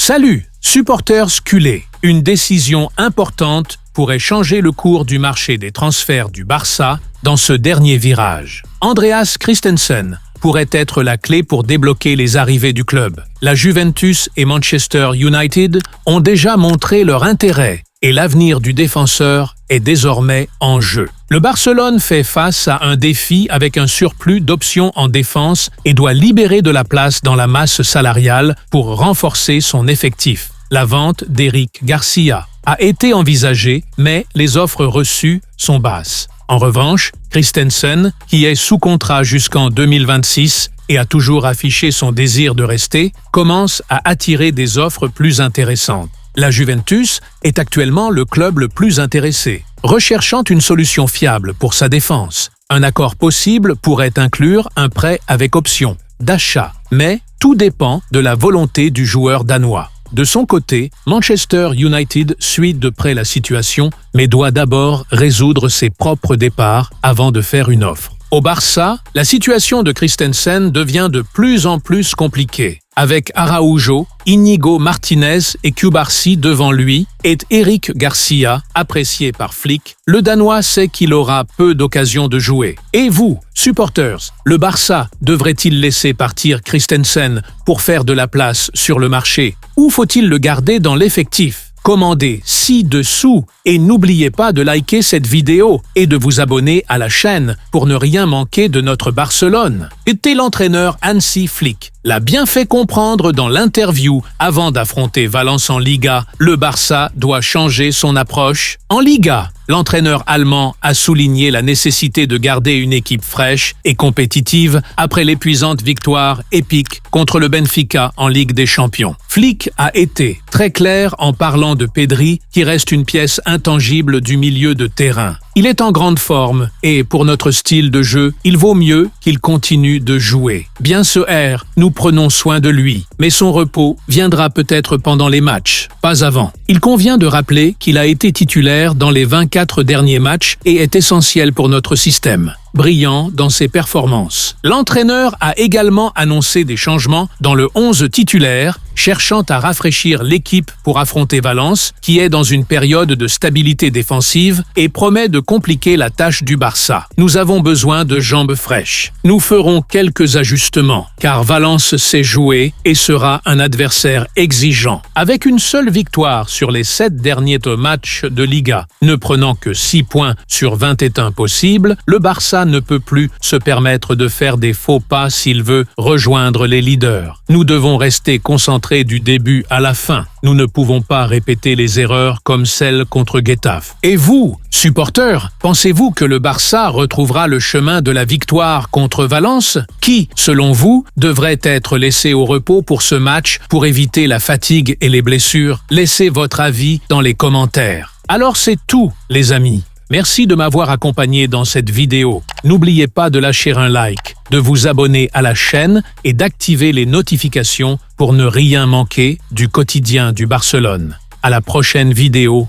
Salut, supporters culés. Une décision importante pourrait changer le cours du marché des transferts du Barça dans ce dernier virage. Andreas Christensen pourrait être la clé pour débloquer les arrivées du club. La Juventus et Manchester United ont déjà montré leur intérêt et l'avenir du défenseur est désormais en jeu. Le Barcelone fait face à un défi avec un surplus d'options en défense et doit libérer de la place dans la masse salariale pour renforcer son effectif. La vente d'Eric Garcia a été envisagée, mais les offres reçues sont basses. En revanche, Christensen, qui est sous contrat jusqu'en 2026 et a toujours affiché son désir de rester, commence à attirer des offres plus intéressantes. La Juventus est actuellement le club le plus intéressé, recherchant une solution fiable pour sa défense. Un accord possible pourrait inclure un prêt avec option d'achat, mais tout dépend de la volonté du joueur danois. De son côté, Manchester United suit de près la situation, mais doit d'abord résoudre ses propres départs avant de faire une offre. Au Barça, la situation de Christensen devient de plus en plus compliquée. Avec Araujo, Íñigo Martínez et Cubarsí devant lui et Eric Garcia, apprécié par Flick, le Danois sait qu'il aura peu d'occasions de jouer. Et vous, supporters, le Barça devrait-il laisser partir Christensen pour faire de la place sur le marché ou faut-il le garder dans l'effectif ? Commandez ci-dessous et n'oubliez pas de liker cette vidéo et de vous abonner à la chaîne pour ne rien manquer de notre Barcelone. Et l'entraîneur Hansi Flick l'a bien fait comprendre dans l'interview avant d'affronter Valence en Liga, le Barça doit changer son approche. En Liga, l'entraîneur allemand a souligné la nécessité de garder une équipe fraîche et compétitive après l'épuisante victoire épique contre le Benfica en Ligue des Champions. Flick a été très clair en parlant de Pedri, qui reste une pièce intangible du milieu de terrain. Il est en grande forme et pour notre style de jeu, il vaut mieux qu'il continue de jouer. Bien sûr, nous prenons soin de lui, mais son repos viendra peut-être pendant les matchs, pas avant. Il convient de rappeler qu'il a été titulaire dans les 24 derniers matchs et est essentiel pour notre système, brillant dans ses performances. L'entraîneur a également annoncé des changements dans le 11 titulaire, cherchant à rafraîchir l'équipe pour affronter Valence, qui est dans une période de stabilité défensive et promet de compliquer la tâche du Barça. Nous avons besoin de jambes fraîches. Nous ferons quelques ajustements, car Valence sait jouer et sera un adversaire exigeant. Avec une seule victoire sur les 7 derniers matchs de Liga, ne prenant que 6 points sur 21 possibles, le Barça ne peut plus se permettre de faire des faux pas s'il veut rejoindre les leaders. Nous devons rester concentrés du début à la fin. Nous ne pouvons pas répéter les erreurs comme celle contre Getafe. Et vous, supporters, pensez-vous que le Barça retrouvera le chemin de la victoire contre Valence, qui, selon vous, devrait être laissé au repos pour ce match pour éviter la fatigue et les blessures? Laissez votre avis dans les commentaires. Alors c'est tout, les amis. Merci de m'avoir accompagné dans cette vidéo. N'oubliez pas de lâcher un like, de vous abonner à la chaîne et d'activer les notifications pour ne rien manquer du quotidien du Barcelone. À la prochaine vidéo.